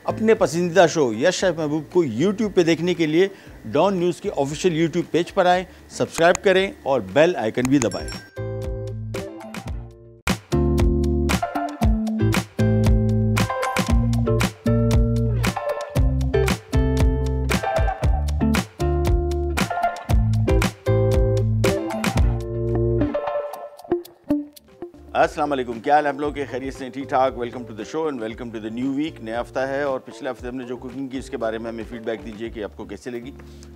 अपने पसंदीदा show yes chef महबूब को यूट्यूब पे देखने के लिए डॉन न्यूज़ के ऑफिशियल यूट्यूब पेज पर आएँ, सब्सक्राइब करें और बेल आइकन भी दबाएं। अस्सलाम वालेकुम, क्या हाल है आप लोग के? खैरियत से ठीक ठाक। Welcome to the show and welcome to the new week. नया हफ्ता है और पिछले हफ्ते हमने जो कुकिंग की उसके बारे में हमें फीडबैक दीजिए कि आपको कैसे लगी।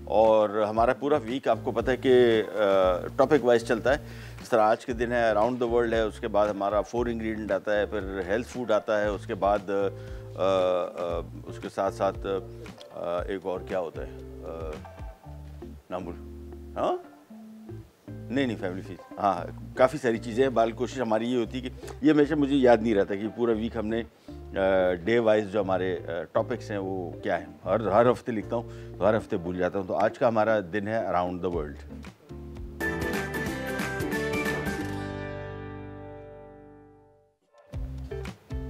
और हमारा पूरा वीक आपको पता है कि टॉपिक वाइज चलता है। इस तरह आज के दिन है अराउंड द वर्ल्ड है, उसके बाद हमारा 4 इंग्रेडिएंट आता है, फिर हेल्थ फूड आता है, उसके बाद उसके साथ साथ एक और क्या होता है नाम बोल, हाँ नहीं फैमिली फीस, हाँ काफ़ी सारी चीज़ें हैं। बाल कोशिश हमारी ये होती है कि ये हमेशा मुझे याद नहीं रहता कि पूरा वीक हमने डे वाइज जो हमारे टॉपिक्स हैं वो क्या है। हर हफ्ते लिखता हूँ तो हर हफ्ते भूल जाता हूँ। तो आज का हमारा दिन है अराउंड द वर्ल्ड।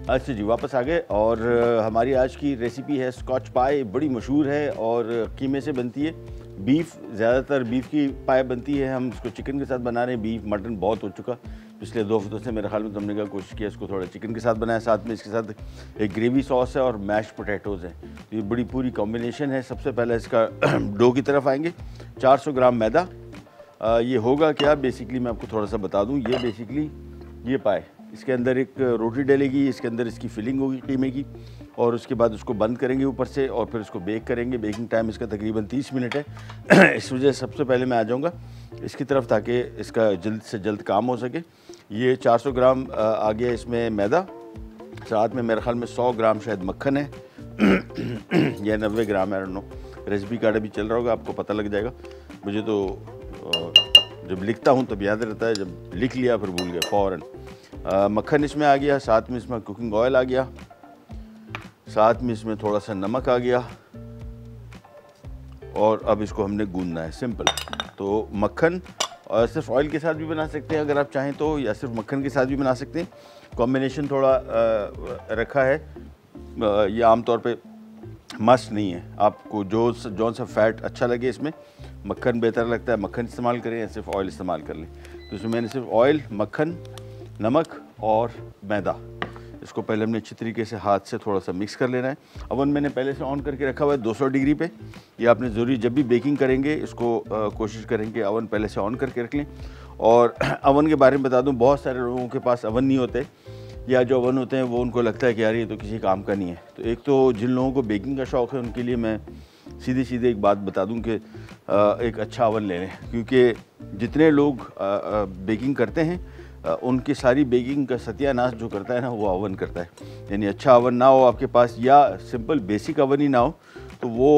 अच्छा जी, वापस आ गए और हमारी आज की रेसिपी है स्कॉच पाई। बड़ी मशहूर है और कीमे से बनती है। बीफ, ज़्यादातर बीफ की पाई बनती है। हम इसको चिकन के साथ बना रहे हैं। बीफ मटन बहुत हो चुका पिछले 2 हफ्तों से मेरे ख्याल में। तो हमने क्या कोशिश किया इसको थोड़ा चिकन के साथ बनाया। साथ में इसके साथ एक ग्रेवी सॉस है और मैश पोटैटोज़ हैं। तो ये बड़ी पूरी कॉम्बिनेशन है। सबसे पहले इसका डो की तरफ आएंगे। 400 ग्राम मैदा। ये होगा क्या बेसिकली मैं आपको थोड़ा सा बता दूँ। ये बेसिकली ये पाए, इसके अंदर एक रोटी डलेगी, इसके अंदर इसकी फिलिंग होगी कीमे की, और उसके बाद उसको बंद करेंगे ऊपर से और फिर इसको बेक करेंगे। बेकिंग टाइम इसका तकरीबन 30 मिनट है। इस वजह से सबसे पहले मैं आ जाऊँगा इसकी तरफ ताकि इसका जल्द से जल्द काम हो सके। ये 400 ग्राम आ गया इसमें मैदा। साथ में मेरे ख्याल में 100 ग्राम शायद मक्खन है या 90 ग्राम है, नो रेसिपी कार्ड अभी चल रहा होगा, आपको पता लग जाएगा। मुझे तो जब लिखता हूँ तब याद रहता है, जब लिख लिया फिर भूल गया फ़ौरन। मक्खन इसमें आ गया, साथ में इसमें कुकिंग ऑयल आ गया, साथ में इसमें थोड़ा सा नमक आ गया और अब इसको हमने गूंदना है। सिंपल। तो मक्खन और सिर्फ ऑयल के साथ भी बना सकते हैं अगर आप चाहें तो, या सिर्फ मक्खन के साथ भी बना सकते हैं। कॉम्बिनेशन थोड़ा रखा है। ये आमतौर पे मस्ट नहीं है। आपको जो सा फैट अच्छा लगे इसमें, मक्खन बेहतर लगता है मक्खन इस्तेमाल करें या सिर्फ ऑयल इस्तेमाल कर लें। तो इसमें मैंने सिर्फ ऑयल, मक्खन, नमक और मैदा, इसको पहले हमने अच्छी तरीके से हाथ से थोड़ा सा मिक्स कर लेना है। अवन मैंने पहले से ऑन करके रखा हुआ है 200 डिग्री पे। ये आपने ज़रूरी जब भी बेकिंग करेंगे इसको कोशिश करें कि अवन पहले से ऑन करके रख लें। और अवन के बारे में बता दूं, बहुत सारे लोगों के पास अवन नहीं होते, या जो अवन होते हैं वो उनको लगता है कि यार ये तो किसी काम का नहीं है। तो एक तो जिन लोगों को बेकिंग का शौक़ है उनके लिए मैं सीधे एक बात बता दूं कि एक अच्छा अवन ले लें, क्योंकि जितने लोग बेकिंग करते हैं उनकी सारी बेकिंग का सत्यानाश जो करता है ना वो अवन करता है। यानी अच्छा अवन ना हो आपके पास या सिंपल बेसिक अवन ही ना हो तो वो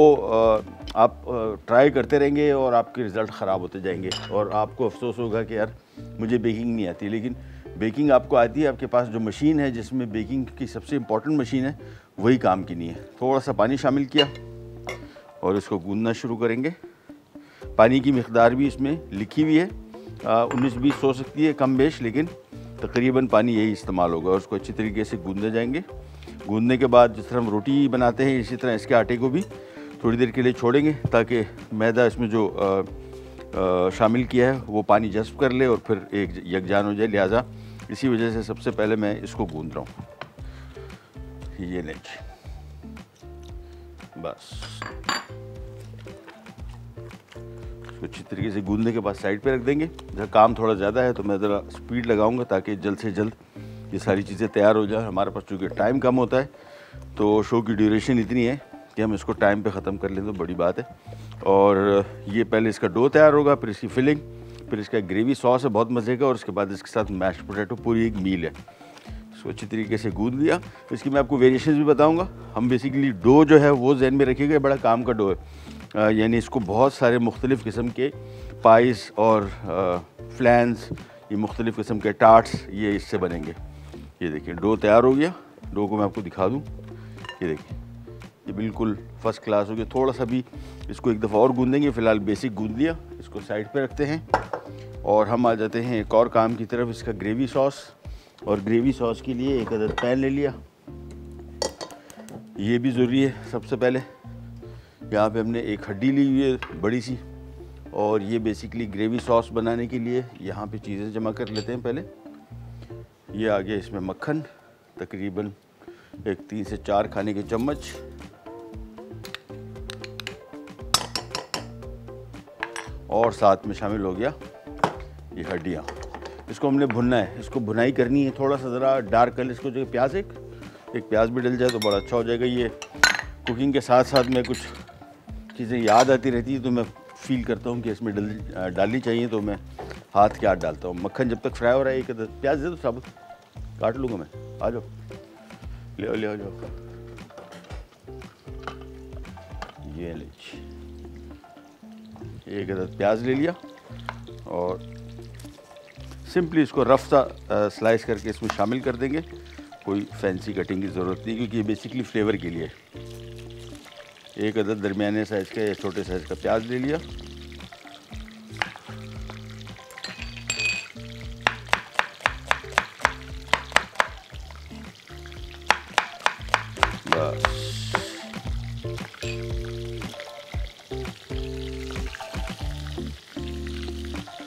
आप ट्राई करते रहेंगे और आपके रिज़ल्ट ख़राब होते जाएंगे और आपको अफसोस होगा कि यार मुझे बेकिंग नहीं आती। लेकिन बेकिंग आपको आती है, आपके पास जो मशीन है जिसमें बेकिंग की सबसे इम्पॉर्टेंट मशीन है वही काम की नहीं है। थोड़ा सा पानी शामिल किया और इसको गूंदना शुरू करेंगे। पानी की मिक़दार भी इसमें लिखी हुई है, 19-20 हो सकती है कम बेश, लेकिन तकरीबन पानी यही इस्तेमाल होगा। और उसको अच्छी तरीके से गूंदे जाएंगे। गूंदने के बाद जिस तरह हम रोटी बनाते हैं इसी तरह इसके आटे को भी थोड़ी देर के लिए छोड़ेंगे ताकि मैदा इसमें जो शामिल किया है वो पानी जज़्ब कर ले और फिर एक यकजान हो जाए। लिहाजा इसी वजह से सबसे पहले मैं इसको गूंद रहा हूँ। ये लें बस, अच्छी तरीके से गूंदने के बाद साइड पे रख देंगे। जब काम थोड़ा ज़्यादा है तो मैं ज़रा स्पीड लगाऊंगा ताकि जल्द से जल्द ये सारी चीज़ें तैयार हो जाए। हमारे पास चूँकि टाइम कम होता है तो शो की ड्यूरेशन इतनी है कि हम इसको टाइम पे ख़त्म कर लें तो बड़ी बात है। और ये पहले इसका डो तैयार होगा, फिर इसकी फिलिंग, फिर इसका ग्रेवी सॉस है बहुत मज़े का, और उसके बाद इसके साथ मैश पोटैटो, पूरी एक मील है। इसको अच्छी तरीके से गूंद लिया। इसकी मैं आपको वेरिएशन भी बताऊँगा। हम बेसिकली डो जो है वो जहन में रखिएगा, बड़ा काम का डो है। यानी इसको बहुत सारे मुख्तलिफ़ किस्म के पाइस और फ्लैंस, ये मुख्तलिफ़ किस्म के टार्ट्स ये इससे बनेंगे। ये देखिए डो तैयार हो गया। डो को मैं आपको दिखा दूँ, ये देखिए ये बिल्कुल फ़र्स्ट क्लास हो गया। थोड़ा सा भी इसको एक दफ़ा और गूंदेंगे। फ़िलहाल बेसिक गूंद लिया, इसको साइड पे रखते हैं और हम आ जाते हैं एक और काम की तरफ, इसका ग्रेवी सॉस। और ग्रेवी सॉस के लिए एक अदद पैन ले लिया। ये भी ज़रूरी है। सबसे पहले यहाँ पे हमने एक हड्डी ली हुई है बड़ी सी, और ये बेसिकली ग्रेवी सॉस बनाने के लिए यहाँ पे चीज़ें जमा कर लेते हैं। पहले ये आ गया इसमें मक्खन, तकरीबन एक 3 से 4 खाने के चम्मच, और साथ में शामिल हो गया ये हड्डियाँ। इसको हमने भुनना है, इसको भुनाई करनी है थोड़ा सा ज़रा डार्क कलर। इसको जो प्याज एक प्याज भी डल जाए तो बड़ा अच्छा हो जाएगा। ये कुकिंग के साथ साथ में कुछ चीज़ें याद आती रहती है, तो मैं फील करता हूँ कि इसमें डालनी चाहिए, तो मैं हाथ के हाथ डालता हूँ। मक्खन जब तक फ्राई हो रहा है, एक प्याज दे दो साबुत, काट लूँगा मैं। आ जाओ, ले आओ जाओ। ये लीजिए, एक अदद प्याज ले लिया और सिंपली इसको रफ सा स्लाइस करके इसमें शामिल कर देंगे। कोई फैंसी कटिंग की ज़रूरत नहीं, क्योंकि ये बेसिकली फ्लेवर के लिए है। एक अदद दरमियाने साइज़ का या छोटे साइज़ का प्याज ले लिया। बस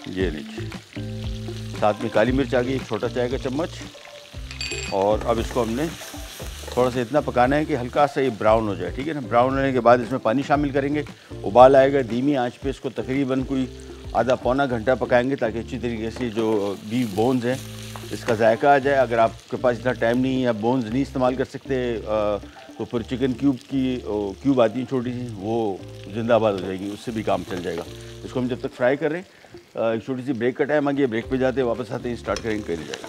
ये लीजिए, साथ में काली मिर्च आ गई, एक छोटा चाय का चम्मच। और अब इसको हमने थोड़ा सा इतना पकाना है कि हल्का सा ये ब्राउन हो जाए, ठीक है ना। ब्राउन होने के बाद इसमें पानी शामिल करेंगे, उबाल आएगा। धीमी आंच पे इसको तकरीबन कोई आधा पौना घंटा पकाएंगे, ताकि अच्छी तरीके से जो बीफ बोन्स हैं इसका जायका आ जाए। अगर आपके पास इतना टाइम नहीं या बोन्स नहीं इस्तेमाल कर सकते तो फिर चिकन क्यूब आती है छोटी सी, वो जिंदाबाद हो जाएगी, उससे भी काम चल जाएगा। इसको हम जब तक फ्राई कर रहे हैं, एक छोटी सी ब्रेक का टाइम आ गया। ब्रेक पे जाते हैं, वापस आते हैं, स्टार्ट करेंगे, कर जाएगा।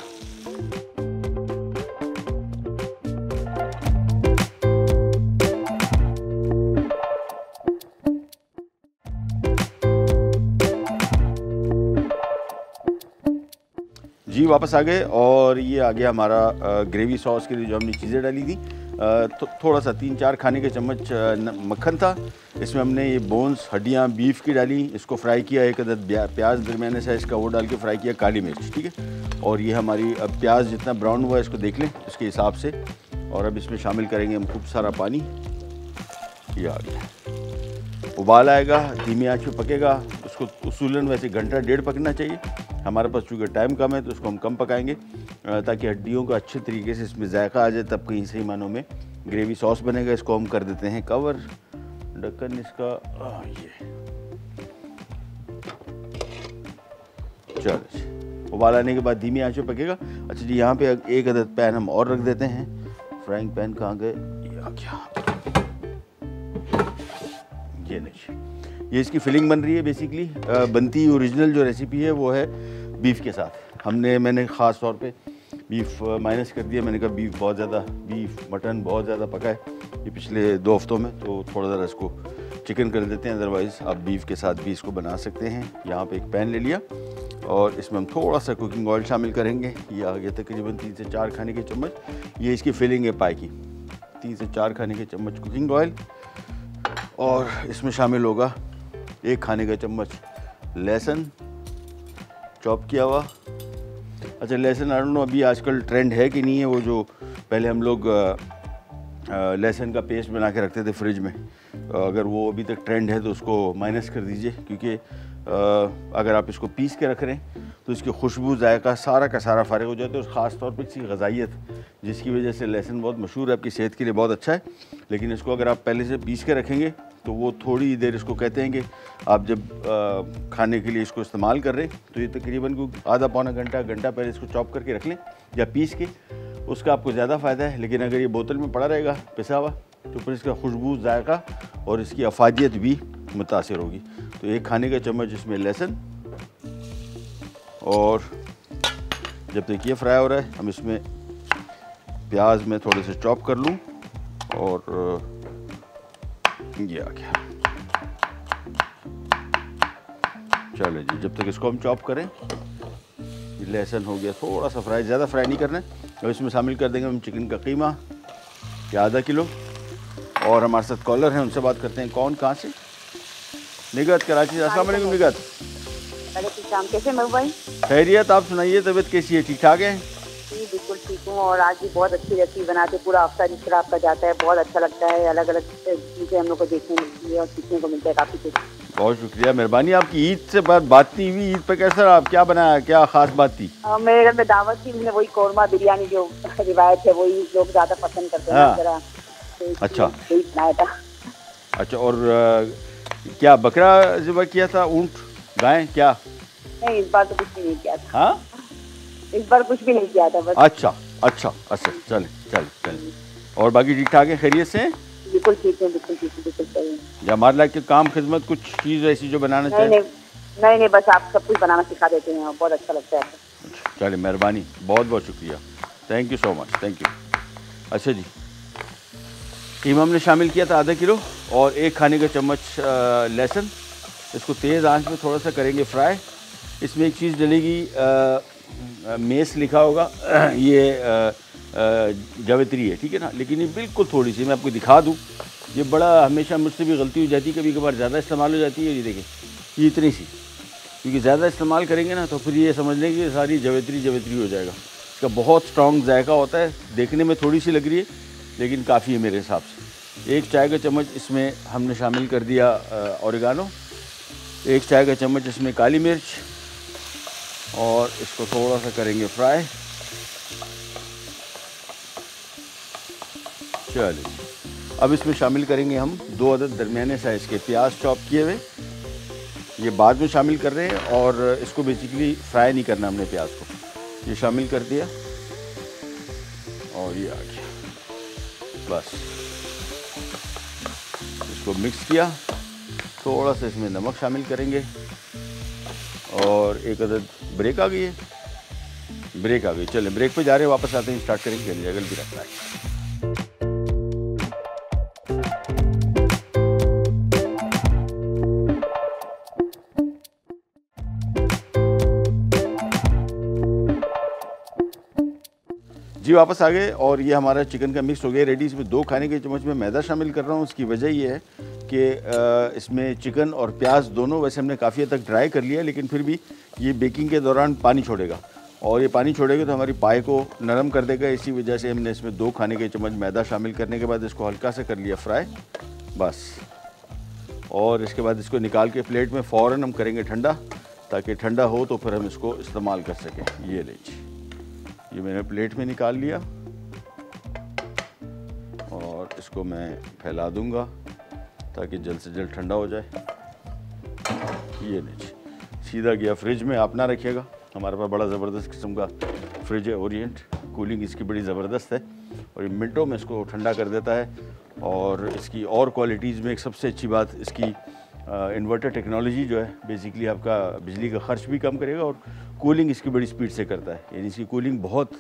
जी वापस आ गए, और ये आ गया हमारा ग्रेवी सॉस के लिए जो हमने चीज़ें डाली थी। थोड़ा सा 3-4 खाने के चम्मच मक्खन था। इसमें हमने ये बोन्स, हड्डियाँ बीफ की डाली, इसको फ्राई किया। एक अदद प्याज दरमियाने साइज़ का वो डाल के फ्राई किया, काली मिर्च, ठीक है। और ये हमारी अब प्याज जितना ब्राउन हुआ है इसको देख लें इसके हिसाब से। और अब इसमें शामिल करेंगे हम खूब सारा पानी। ये आ गया, उबाल आएगा, धीमी आंच पे पकेगा। उसको उसूलन वैसे घंटा डेढ़ पकना चाहिए। हमारे पास चूँकि टाइम कम है तो उसको हम कम पकाएंगे, ताकि हड्डियों का अच्छे तरीके से इसमें जायका आ जाए, तब कहीं सही मानों में ग्रेवी सॉस बनेगा। इसको हम कर देते हैं कवर, ढक्कन इसका। ये चलो, उबाल आने के बाद धीमी आंच पे पकेगा। अच्छा जी, यहाँ पे एक अदद पैन हम और रख देते हैं। फ्राइंग पैन कहाँ गए, ये आ गया। ये नहीं, ये इसकी फिलिंग बन रही है। बेसिकली बनती ओरिजिनल जो रेसिपी है वो है बीफ के साथ। मैंने ख़ास तौर पे बीफ माइनस कर दिया। मैंने कहा बीफ मटन बहुत ज़्यादा पका है ये पिछले 2 हफ्तों में, तो थोड़ा ज़रा इसको चिकन कर देते हैं। अदरवाइज़ आप बीफ के साथ भी इसको बना सकते हैं। यहाँ पे एक पैन ले लिया और इसमें हम थोड़ा सा कुकिंग ऑयल शामिल करेंगे। ये आ गया तकरीबन 3 से 4 खाने के चम्मच। ये इसकी फिलिंग है पाई की। 3 से 4 खाने के चम्मच कुकिंग ऑयल, और इसमें शामिल होगा 1 खाने का चम्मच लहसुन चॉप किया हुआ। अच्छा, लहसुन आई डोंट नो अभी आजकल ट्रेंड है कि नहीं है, वो जो पहले हम लोग लहसुन का पेस्ट बना के रखते थे फ्रिज में, अगर वो अभी तक ट्रेंड है तो उसको माइनस कर दीजिए। क्योंकि अगर आप इसको पीस के रख रहे हैं तो इसकी खुशबू जायका सारा का सारा फारिग हो जाता है। और ख़ास तौर पर इसकी ग़ज़ाइयत, जिसकी वजह से लहसुन बहुत मशहूर है, आपकी सेहत के लिए बहुत अच्छा है। लेकिन इसको अगर आप पहले से पीस के रखेंगे तो वो थोड़ी देर, इसको कहते हैं कि आप जब खाने के लिए इसको इस्तेमाल कर रहे हैं तो ये तकरीबन को आधा पौना घंटा पहले इसको चॉप करके रख लें या पीस के, उसका आपको ज़्यादा फ़ायदा है। लेकिन अगर ये बोतल में पड़ा रहेगा पिसा हुआ तो फिर इसका खुशबू, जायका और इसकी अफादियत भी मुतासिर होगी। तो 1 खाने का चम्मच इसमें लहसुन, और जब तक ये फ्राई हो रहा है हम इसमें प्याज में थोड़े से चॉप कर लूँ। और ये आ गया। चलो जी, जब तक इसको हम चॉप करें, लहसुन हो गया थोड़ा सा फ्राई, ज़्यादा फ्राई नहीं करना है। अब इसमें शामिल कर देंगे हम चिकन का कीमा, या आधा किलो। और हमारे साथ कॉलर हैं, उनसे बात करते हैं। कौन, कहाँ से? निगत, कराची से। अस्सलाम वालेकुम निगत। कैसे मैं भाई? खैरियत, आप सुनाइए, तबीयत कैसी है? ठीक ठाक है? जी बिल्कुल ठीक ठीक हूँ और आज भी बहुत अच्छी रेसिपी बनाते, पूरा हफ्ता जिस तरह आपका जाता है बहुत अच्छा लगता है, अलग अलग चीज़ें हम लोग को देखने मिलती है और सीखने को मिलता है काफ़ी कुछ। बहुत शुक्रिया, मेहरबानी। आपकी ईद से बात नहीं हुई, ईद पे कैसा रहा, आप क्या बनाया, क्या खास बात थी? मेरे घर में दावत थी, मैंने वही कौरमा बिरयानी जो रिवायत है वही लोग ज़्यादा पसंद करते हैं। हाँ। जरा अच्छा। वही बनाया था। अच्छा, और क्या बकरा ज़िबा किया था, ऊँट, गाय, क्या? नहीं, इस बार तो कुछ भी नहीं किया था। हाँ, इस बार कुछ भी नहीं किया था बस। अच्छा अच्छा अच्छा, चले चले चले। और बाकी ठीक ठाक है, खैरियत से हैं? बिल्कुल ठीक है, बिल्कुल ठीक है, बिल्कुल सही है। या हमारे लायक के काम खिदमत कुछ चीज़ ऐसी जो बनाना नहीं चाहिए? नहीं नहीं, बस आप सब कुछ बनाना सिखा देते हैं और बहुत अच्छा लगता है। चलिए, मेहरबानी, बहुत बहुत शुक्रिया, thank you so much, thank you. अच्छा जी, कीमा हमने शामिल किया था आधा किलो और 1 खाने का चम्मच लहसुन। इसको तेज़ आंच में थोड़ा सा करेंगे फ्राई। इसमें एक चीज़ डलेगी, मेस लिखा होगा, ये जावित्री है, ठीक है ना, लेकिन ये बिल्कुल थोड़ी सी, मैं आपको दिखा दूँ। ये बड़ा हमेशा मुझसे भी गलती हो जाती है, कभी कभार ज़्यादा इस्तेमाल हो जाती है। ये देखें, ये इतनी सी, क्योंकि ज़्यादा इस्तेमाल करेंगे ना तो फिर ये समझ लें कि सारी जावित्री जावित्री हो जाएगा। इसका बहुत स्ट्रॉन्ग जायका होता है, देखने में थोड़ी सी लग रही है लेकिन काफ़ी है मेरे हिसाब से। 1 चाय का चम्मच इसमें हमने शामिल कर दिया ऑरिगानो, 1 चाय का चम्मच इसमें काली मिर्च, और इसको थोड़ा सा करेंगे फ्राई। चलिए, अब इसमें शामिल करेंगे हम 2 अदद दरमियाने साइज़ के प्याज चॉप किए हुए। ये बाद में शामिल कर रहे हैं और इसको बेसिकली फ्राई नहीं करना हमने प्याज को। ये शामिल कर दिया और ये आ गया, बस इसको मिक्स किया। थोड़ा सा इसमें नमक शामिल करेंगे और 1 अदद ब्रेक आ गई है, ब्रेक आ गई। चलें, ब्रेक पे जा रहे हैं, वापस आते हैं, स्टार्ट करेंगे। चलिए, जल्दी रखना है। जी, वापस आ गए और ये हमारा चिकन का मिक्स हो गया रेडी। इसमें 2 खाने के चम्मच में मैदा शामिल कर रहा हूँ। उसकी वजह ये है कि इसमें चिकन और प्याज दोनों वैसे हमने काफ़ी हद तक ड्राई कर लिया, लेकिन फिर भी ये बेकिंग के दौरान पानी छोड़ेगा और ये पानी छोड़ेगा तो हमारी पाई को नरम कर देगा। इसी वजह से हमने इसमें 2 खाने के चम्मच मैदा शामिल करने के बाद इसको हल्का सा कर लिया फ्राई, बस। और इसके बाद इसको निकाल के प्लेट में फ़ौरन हम करेंगे ठंडा, ताकि ठंडा हो तो फिर हम इसको इस्तेमाल कर सकें। ये लीजिए, ये मैंने प्लेट में निकाल लिया और इसको मैं फैला दूंगा ताकि जल्द से जल्द ठंडा हो जाए। ये लीजिए, सीधा गया फ्रिज में। आप ना रखिएगा, हमारे पास बड़ा ज़बरदस्त किस्म का फ्रिज है ओरिएंट, कूलिंग इसकी बड़ी ज़बरदस्त है और ये मिनटों में इसको ठंडा कर देता है। और इसकी और क्वालिटीज़ में एक सबसे अच्छी बात इसकी इन्वर्टर टेक्नोलॉजी जो है, बेसिकली आपका बिजली का खर्च भी कम करेगा और कूलिंग इसकी बड़ी स्पीड से करता है। यानी इसकी कूलिंग बहुत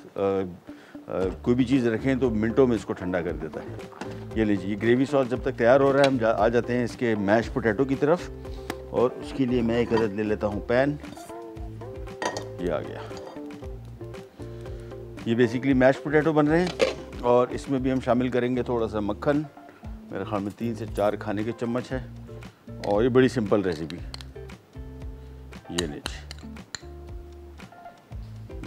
कोई भी चीज़ रखें तो मिनटों में इसको ठंडा कर देता है। ये लीजिए, ग्रेवी सॉस जब तक तैयार हो रहा है हम आ जाते हैं इसके मैश पोटैटो की तरफ। और उसके लिए मैं 1 अदद ले लेता हूँ पैन। ये आ गया, ये बेसिकली मैश पोटैटो बन रहे हैं और इसमें भी हम शामिल करेंगे थोड़ा सा मक्खन। मेरे ख्याल में 3 से 4 खाने के चम्मच है और ये बड़ी सिंपल रेसिपी। ये लीजिए,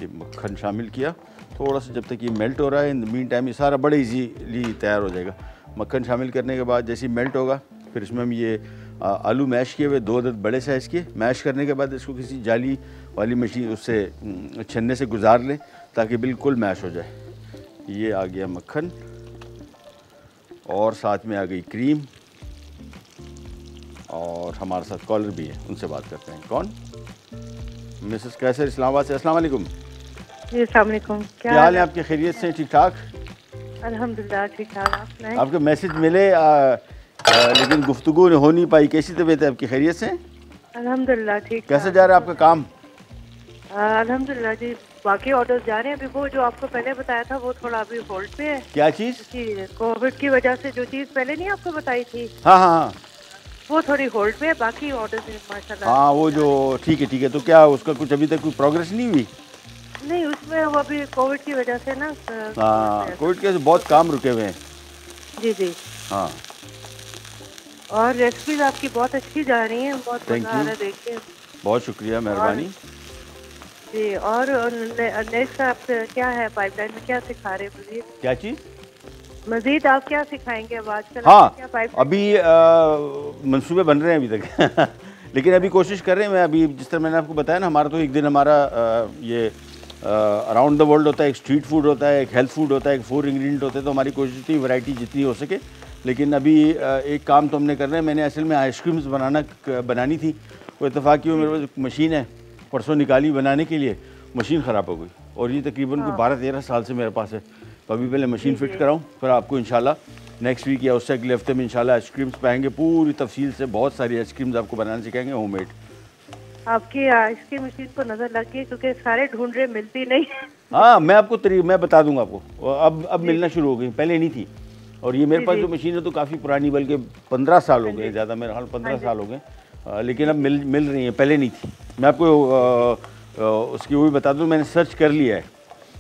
ये मक्खन शामिल किया थोड़ा सा, जब तक ये मेल्ट हो रहा है। इन द मीन टाइम ये सारा बड़े इजीली तैयार हो जाएगा। मक्खन शामिल करने के बाद जैसे ही मेल्ट होगा फिर इसमें हम ये आलू मैश किए हुए 2 अदद बड़े साइज़ के, मैश करने के बाद इसको किसी जाली वाली मशीन उससे छन्ने से गुजार लें ताकि बिल्कुल मैश हो जाए। ये आ गया मक्खन और साथ में आ गई क्रीम और हमारे साथ कॉलर भी है, उनसे बात करते हैं। कौन? मिसेस कैसर, इस्लामाबाद से। अस्सलाम वालेकुम। जी, अस्सलाम वालेकुम। क्या हाल है आपके? खैरियत से? ठीक ठाक, अल्हम्दुलिल्लाह ठीक ठाक। आप सुनाएं? आपके मैसेज मिले लेकिन गुफ्तगू हो नहीं पाई। कैसी तबीयत है आपकी? खैरियत से? अल्हम्दुलिल्लाह ठीक। कैसे जा रहा है आपका काम? अल्हम्दुलिल्लाह जी, बाकी ऑर्डर्स जा रहे हैं। अभी वो जो आपको पहले बताया था वो थोड़ा अभी होल्ड पे है। क्या चीज़? कोविड की वजह से जो चीज़ पहले नहीं आपको बताई थी, हाँ हाँ हाँ, वो थोड़ी होल्ड पे है। बाकी ऑर्डर्स माशाल्लाह। हाँ, वो जो ठीक है। तो क्या उसका कुछ अभी तक कोई प्रोग्रेस नहीं हुई? नहीं, उसमें वो अभी कोविड की वजह से ना। हाँ, कोविड के बहुत काम रुके हुए हैं। जी जी। हाँ, और रेसिपीज आपकी बहुत अच्छी जा रही हैं, बहुत मजा आ रहा है देख के। बहुत शुक्रिया, मेहरबानी। जी, और नेक्स्ट आप क्या है पाइपलाइन में, क्या सिखा रहे हैं मजीद? क्या चीज़? मजीद आप क्या सिखाएंगे अब आजकल? हाँ, क्या पाइपलाइन? अभी मंसूबे बन रहे हैं अभी तक लेकिन अभी कोशिश कर रहे हैं। मैं अभी जिस तरह मैंने आपको बताया ना, हमारा तो एक दिन हमारा ये अराउंड द वर्ल्ड होता है, एक स्ट्रीट फूड होता है, एक हेल्थ फूड होता है, एक 4 इंग्रेडिएंट होते हैं। तो हमारी कोशिश थी वैरायटी जितनी हो सके। लेकिन अभी एक काम तो हमने कर रहे हैं। मैंने असल में आइसक्रीम्स बनानी थी, वो इत्तेफाक की मेरे पास एक मशीन है, परसों निकाली बनाने के लिए, मशीन ख़राब हो गई और ये तकरीबन 12-13 साल से मेरे पास है। तो अभी पहले मशीन फिट कराऊँ, फिर आपको इंशाल्लाह नेक्स्ट वीक या उससे अगले हफ्ते में इंशाल्लाह आइसक्रीम्स पाएंगे पूरी तफसील से। बहुत सारी आइसक्रीम्स आपको बनाना सिखाएंगे होममेड। आपकी आइसक्रीम मशीन को नजर लग गई, क्योंकि सारे ढूंढ रहे, मिलती नहीं। हाँ, मैं आपको मैं बता दूंगा आपको। अब मिलना शुरू हो गई, पहले नहीं थी। और ये मेरे पास जो मशीन है तो काफ़ी पुरानी, बल्कि 15 साल हो गए, ज़्यादा मेरे ख्याल 15 साल हो गए। लेकिन अब मिल रही है, पहले नहीं थी। मैं आपको उसकी वो भी बता दूँ, मैंने सर्च कर लिया है।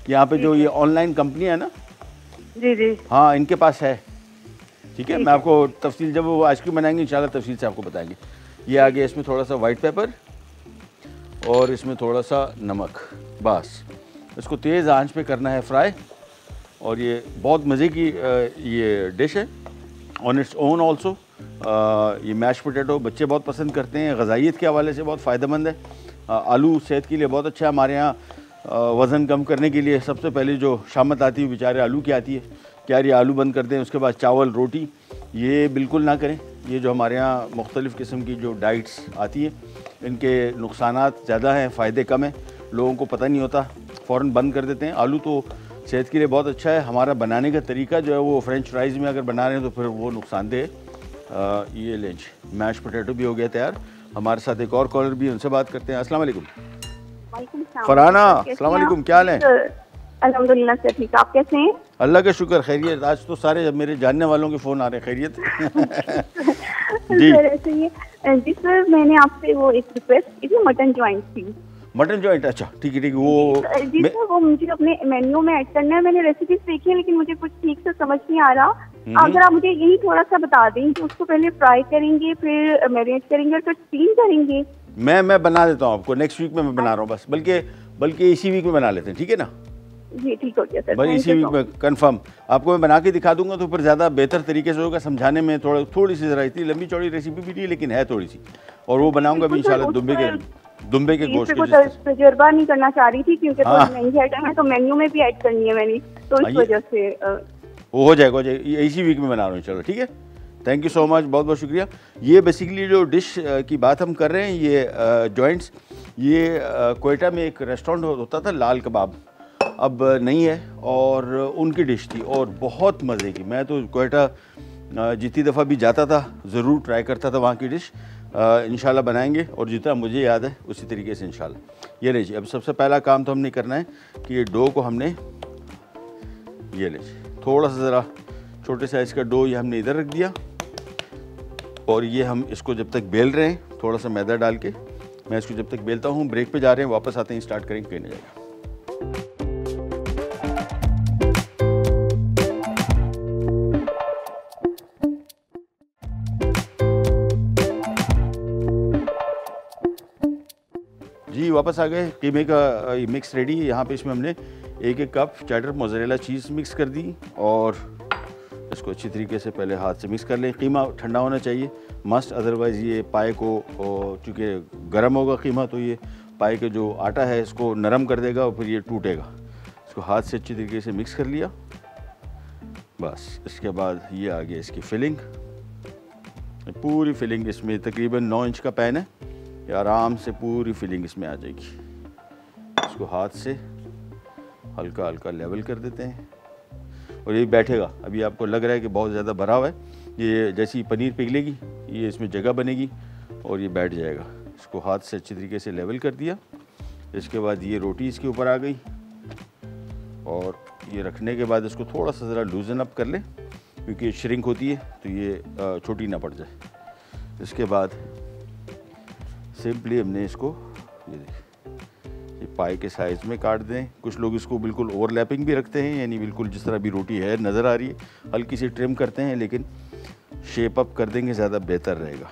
यहाँ पे जो ये ऑनलाइन कंपनी है ना, जी जी, हाँ, इनके पास है। ठीक है, मैं आपको तफसील जब वो आइसक्रीम बनाएंगे इंशाल्लाह तफसील से आपको बताएंगे। ये आ गया, इसमें थोड़ा सा वाइट पेपर और इसमें थोड़ा सा नमक, बस। इसको तेज़ आंच पे करना है फ्राई। और ये बहुत मज़े की ये डिश है ऑन इट्स ओन ऑल्सो। ये मैश पोटैटो बच्चे बहुत पसंद करते हैं, ग़िज़ाइयत के हवाले से बहुत फ़ायदेमंद है। आलू सेहत के लिए बहुत अच्छा है। हमारे यहाँ वज़न कम करने के लिए सबसे पहले जो शामत आती है बेचारे आलू की आती है। क्या ये आलू बंद कर दें, उसके बाद चावल रोटी, ये बिल्कुल ना करें। ये जो हमारे यहाँ मुख्तलिफ़ किस्म की जो डाइट्स आती है, इनके नुकसानात ज़्यादा हैं, फ़ायदे कम हैं। लोगों को पता नहीं होता, फ़ौरन बंद कर देते हैं। आलू तो सेहत के लिए बहुत अच्छा है। हमारा बनाने का तरीका जो है वो फ्रेंच फ्राइज़ में अगर बना रहे हैं तो फिर वो नुकसानदेह है। ये लेंच मैश पोटैटो भी हो गया तैयार। हमारे साथ एक और कॉलर भी, उनसे बात करते हैं। अस्सलाम वालेकुम। फरहाना, अस्सलाम वालेकुम, क्या हाल है? अल्हम्दुलिल्लाह सर, ठीक। आप कैसे हैं? अल्लाह का शुक्र, खैरियत। आज तो सारे मेरे जानने वालों के फ़ोन आ रहे हैं, खैरियत जी सर ऐसे ही जी सर, मैंने आपसे वो एक रिक्वेस्ट की थी, मटन जॉइंट थी। मटन जॉइंट, अच्छा ठीक है। वो जी सर, वो मुझे अपने मेन्यू में ऐड करना है। मैंने रेसिपीज देखी है लेकिन मुझे कुछ ठीक से समझ नहीं आ रहा। अगर आप मुझे यही थोड़ा सा बता दें कि उसको पहले फ्राई करेंगे, फिर मैरिनेट करेंगे और फिर स्टीम करेंगे। मैं बना देता हूँ आपको, नेक्स्ट वीक में मैं बना रहा हूँ बस, बल्कि इसी वीक में बना लेते हैं, ठीक है ना? जी ठीक हो गया सर, बस इसी वीक में कंफर्म आपको मैं बना के दिखा दूंगा, तो फिर ज़्यादा बेहतर तरीके से होगा समझाने में। थोड़ी सी ज़रा इतनी लंबी चौड़ी रेसिपी भी नहीं, लेकिन है थोड़ी सी। और वो बनाऊंगा भी इंशाल्लाह दुम्बे के गोश्त के। तजुर्बा नहीं करना चाह रही थी क्योंकि थोड़ी महंगी आइटम है, तो मेन्यू में भी ऐड करनी है मैंने, तो इस वजह से वो हो जाएगा। इसी वीक में बना रहा हूँ, चलो ठीक है। थैंक यू सो मच, बहुत बहुत शुक्रिया। ये बेसिकली जो डिश की बात हम कर रहे हैं, ये जॉइंट्स, ये कोयटा में एक रेस्टोरेंट होता था, लाल कबाब, अब नहीं है, और उनकी डिश थी और बहुत मज़े की। मैं तो कोयटा जितनी दफ़ा भी जाता था ज़रूर ट्राई करता था वहाँ की डिश। इंशाल्लाह बनाएंगे और जितना मुझे याद है उसी तरीके से इंशाल्लाह। ये लीजिए, अब सबसे पहला काम तो हमने करना है कि ये डो को हमने, ये लीजिए थोड़ा सा ज़रा छोटे साइज़ का डो ये हमने इधर रख दिया। और ये हम इसको जब तक बेल रहे हैं, थोड़ा सा मैदा डाल के, मैं इसको जब तक बेलता हूँ, ब्रेक पे जा रहे हैं, वापस आते हैं, स्टार्ट करेंगे, कहीं नहीं जाएगा। जी वापस आ गए। कीमे का मिक्स रेडी है। यहाँ पे इसमें हमने 1 cup cheddar mozzarella cheese mix कर दी और इसको अच्छी तरीके से पहले हाथ से मिक्स कर लें। कीमा ठंडा होना चाहिए मस्ट, अदरवाइज़ ये पाए को, चूँकि गर्म होगा कीमा तो ये पाए के जो आटा है इसको नरम कर देगा और फिर ये टूटेगा। इसको हाथ से अच्छी तरीके से मिक्स कर लिया। बस इसके बाद ये आ गया इसकी फिलिंग, पूरी फिलिंग इसमें तकरीबन 9 इंच का पैन है, ये आराम से पूरी फिलिंग इसमें आ जाएगी। इसको हाथ से हल्का हल्का लेवल कर देते हैं और ये बैठेगा। अभी आपको लग रहा है कि बहुत ज़्यादा भरा हुआ है, ये जैसी पनीर पिघलेगी ये इसमें जगह बनेगी और ये बैठ जाएगा। इसको हाथ से अच्छी तरीके से लेवल कर दिया। इसके बाद ये रोटी इसके ऊपर आ गई और ये रखने के बाद इसको थोड़ा सा ज़रा लूजन अप कर लें, क्योंकि श्रिंक होती है तो ये छोटी ना पड़ जाए। इसके बाद सिंपली हमने इसको ये पाई के साइज़ में काट दें। कुछ लोग इसको बिल्कुल ओवरलैपिंग भी रखते हैं, यानी बिल्कुल जिस तरह भी रोटी है नज़र आ रही है, हल्की सी ट्रिम करते हैं, लेकिन शेप अप कर देंगे ज़्यादा बेहतर रहेगा।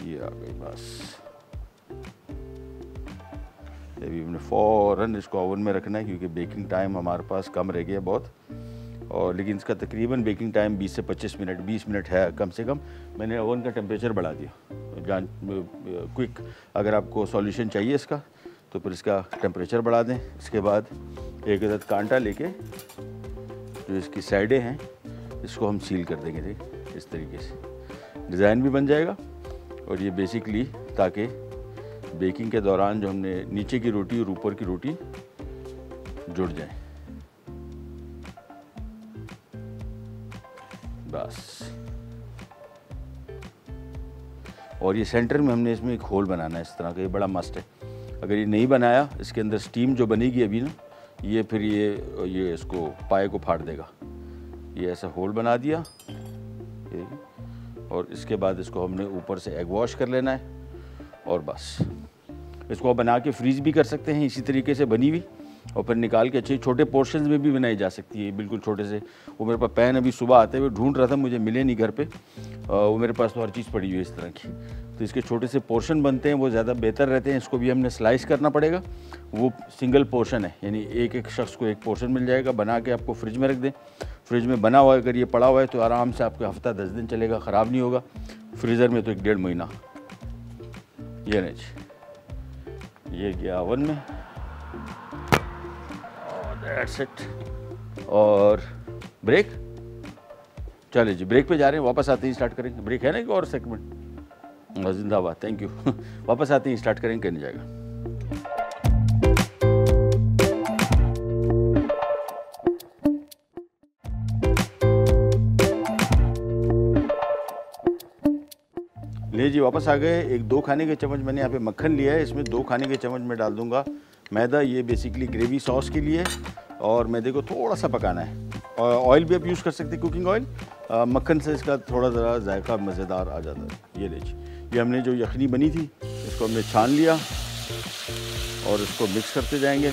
ये आ गई बस। अभी हमने फ़ौरन इसको ओवन में रखना है क्योंकि बेकिंग टाइम हमारे पास कम रह गया बहुत, और लेकिन इसका तकरीबन बेकिंग टाइम 20 से 25 मिनट 20 मिनट है कम से कम। मैंने ओवन का टेम्परेचर बढ़ा दिया क्विक। अगर आपको सॉल्यूशन चाहिए इसका तो फिर इसका टेम्परेचर बढ़ा दें। इसके बाद एक अदद कांटा लेके जो इसकी साइडें हैं इसको हम सील कर देंगे, ठीक इस तरीके से डिज़ाइन भी बन जाएगा। और ये बेसिकली ताकि बेकिंग के दौरान जो हमने नीचे की रोटी और ऊपर की रोटी जुड़ जाए। बस, और ये सेंटर में हमने इसमें एक होल बनाना है इस तरह का, ये बड़ा मस्ट है। अगर ये नहीं बनाया, इसके अंदर स्टीम जो बनेगी अभी ना, ये फिर ये इसको पाए को फाड़ देगा। ये ऐसा होल बना दिया, और इसके बाद इसको हमने ऊपर से एग वॉश कर लेना है। और बस इसको आप बना के फ्रीज भी कर सकते हैं इसी तरीके से बनी हुई, और फिर निकाल के अच्छे छोटे पोर्शंस में भी बनाई जा सकती है, बिल्कुल छोटे से। वो मेरे पास पैन अभी सुबह आते हुए ढूंढ रहा था, मुझे मिले नहीं घर पे। वो मेरे पास तो हर चीज़ पड़ी हुई है इस तरह की। तो इसके छोटे से पोर्शन बनते हैं, वो ज़्यादा बेहतर रहते हैं। इसको भी हमने स्लाइस करना पड़ेगा। वो सिंगल पोर्शन है, यानी एक शख्स को एक पोर्शन मिल जाएगा। बना के आपको फ्रिज में रख दें। फ्रिज में बना हुआ है, अगर ये पड़ा हुआ है तो आराम से आपको हफ्ता 10 दिन चलेगा, ख़राब नहीं होगा। फ्रीज़र में तो 1-1.5 महीना। ये नहीं, ये गया ओवन में, और दैट्स इट। और ब्रेक, चलिए जी ब्रेक पे जा रहे हैं, वापस आते ही स्टार्ट करेंगे। ब्रेक है ना एक और सेगमेंट? जिंदाबाद, थैंक यू। वापस आते ही स्टार्ट करेंगे, करने जाएगा। ले जी वापस आ गए। 1-2 खाने के चम्मच मैंने यहाँ पे मक्खन लिया है, इसमें 2 खाने के चम्मच मैं डाल दूंगा मैदा। ये बेसिकली ग्रेवी सॉस के लिए, और मैदे को थोड़ा सा पकाना है। और ऑयल भी आप यूज़ कर सकते हैं, कुकिंग ऑयल। मक्खन से इसका थोड़ा ज़रा जायका मज़ेदार आ जाता है। ये लीजिए, ये हमने जो यखनी बनी थी इसको हमने छान लिया, और इसको मिक्स करते जाएंगे।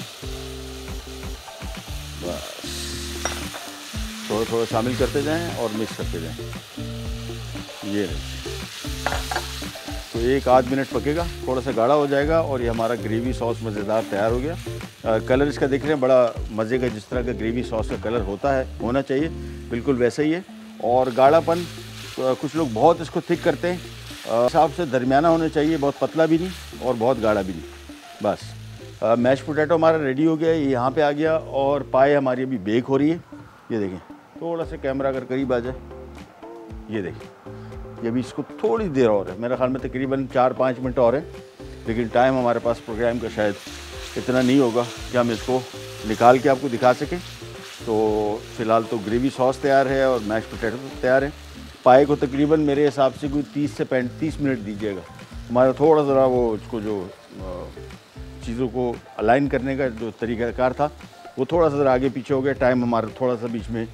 बस थोड़ा थोड़ा शामिल करते जाएं और मिक्स करते जाएं। ये लीजिए, तो 1-8 मिनट पकेगा, थोड़ा सा गाढ़ा हो जाएगा, और ये हमारा ग्रेवी सॉस मज़ेदार तैयार हो गया। कलर इसका देख रहे हैं, बड़ा मज़े का, जिस तरह का ग्रेवी सॉस का कलर होता है, होना चाहिए, बिल्कुल वैसा ही है। और गाढ़ापन, कुछ लोग बहुत इसको थिक करते हैं, हिसाब से दरमियाना होना चाहिए, बहुत पतला भी नहीं और बहुत गाढ़ा भी नहीं। बस मैश पोटैटो हमारा रेडी हो गया, ये यहाँ पे आ गया, और पाए हमारी अभी बेक हो रही है। ये देखें, थोड़ा सा कैमरा अगर करीब आ जाए, ये देखें, ये अभी इसको थोड़ी देर और है, मेरे ख्याल में तकरीबन 4-5 मिनट और है। लेकिन टाइम हमारे पास प्रोग्राम का शायद इतना नहीं होगा कि हम इसको निकाल के आपको दिखा सकें। तो फ़िलहाल तो ग्रेवी सॉस तैयार है और मैश पोटैटो तैयार है। पाए को तकरीबन मेरे हिसाब से कोई 30 से 35 मिनट दीजिएगा। हमारा थोड़ा ज़रा वो इसको जो चीज़ों को अलाइन करने का जो तरीक़ाकार था वो थोड़ा सा ज़रा आगे पीछे हो गया। टाइम हमारा थोड़ा सा बीच में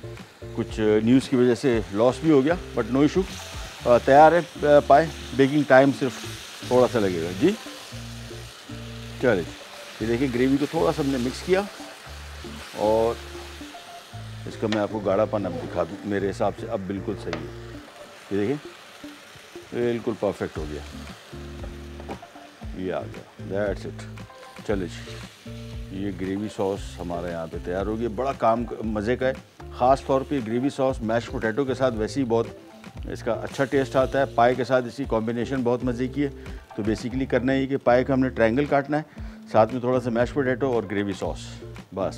कुछ न्यूज़ की वजह से लॉस भी हो गया, बट नो इशू। तैयार है पाए। बेकिंग टाइम सिर्फ थोड़ा सा लगेगा जी। चलिए, ये देखिए ग्रेवी को थोड़ा सा हमने मिक्स किया, और इसका मैं आपको गाढ़ापन अब दिखा दूँ। मेरे हिसाब से अब बिल्कुल सही है। ये देखिए, बिल्कुल परफेक्ट हो गया, ये आ गया, दैट्स इट। चलिए जी, ये ग्रेवी सॉस हमारा यहाँ पे तैयार हो गया। बड़ा काम मज़े का है, ख़ास तौर पे ग्रेवी सॉस मैश पोटैटो के साथ वैसे ही बहुत इसका अच्छा टेस्ट आता है। पाए के साथ इसकी कॉम्बिनेशन बहुत मज़े की है। तो बेसिकली करना है कि पाए का हमने ट्रायंगल काटना है, साथ में थोड़ा सा मैश पोटैटो और ग्रेवी सॉस, बस।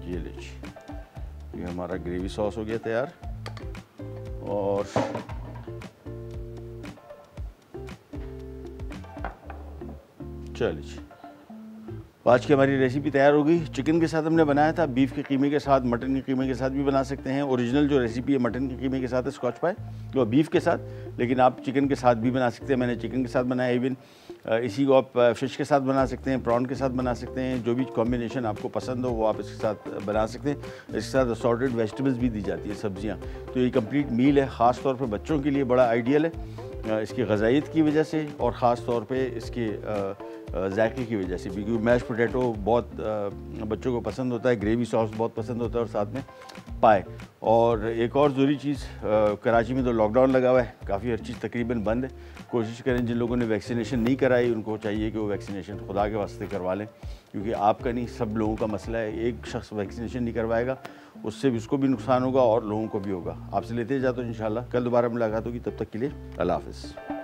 ये लीजिए, ये हमारा ग्रेवी सॉस हो गया तैयार। और चलिए, आज की हमारी रेसिपी तैयार हो गई। चिकन के साथ हमने बनाया था, बीफ के कीमे के साथ, मटन के कीमे के साथ भी बना सकते हैं। ओरिजिनल जो रेसिपी है मटन के कीमे के साथ है, स्कॉच पाए, तो बीफ के साथ, लेकिन आप चिकन के साथ भी बना सकते हैं। मैंने चिकन के साथ बनाया। इवन इसी को आप फ़िश के साथ बना सकते हैं, प्रॉन के साथ बना सकते हैं। जो भी कॉम्बिनेशन आपको पसंद हो वो आप इसके साथ बना सकते हैं। इसके साथ असॉर्टेड वेजिटेबल्स भी दी जाती है, सब्जियाँ। तो ये कंप्लीट मील है, ख़ास तौर पर बच्चों के लिए बड़ा आइडियल है इसकी ग़ज़ाइयत की वजह से, और ख़ास तौर पे इसके जायके की वजह से भी, क्योंकि मैश पोटैटो बहुत बच्चों को पसंद होता है, ग्रेवी सॉस बहुत पसंद होता है और साथ में पाए। और एक और ज़रूरी चीज़, कराची में तो लॉकडाउन लगा हुआ है, काफ़ी हर चीज़ तकरीबन बंद है। कोशिश करें जिन लोगों ने वैक्सीनेशन नहीं कराई उनको चाहिए कि वो वैक्सीनेशन खुदा के वास्ते करवा लें, क्योंकि आपका नहीं सब लोगों का मसला है। एक शख्स वैक्सीनेशन नहीं करवाएगा उससे भी उसको भी नुकसान होगा और लोगों को भी होगा। आपसे लेते जाते तो इंशाल्लाह कल दोबारा मुलाकात होगी, तब तक के लिए अल्लाह हाफ़िज़।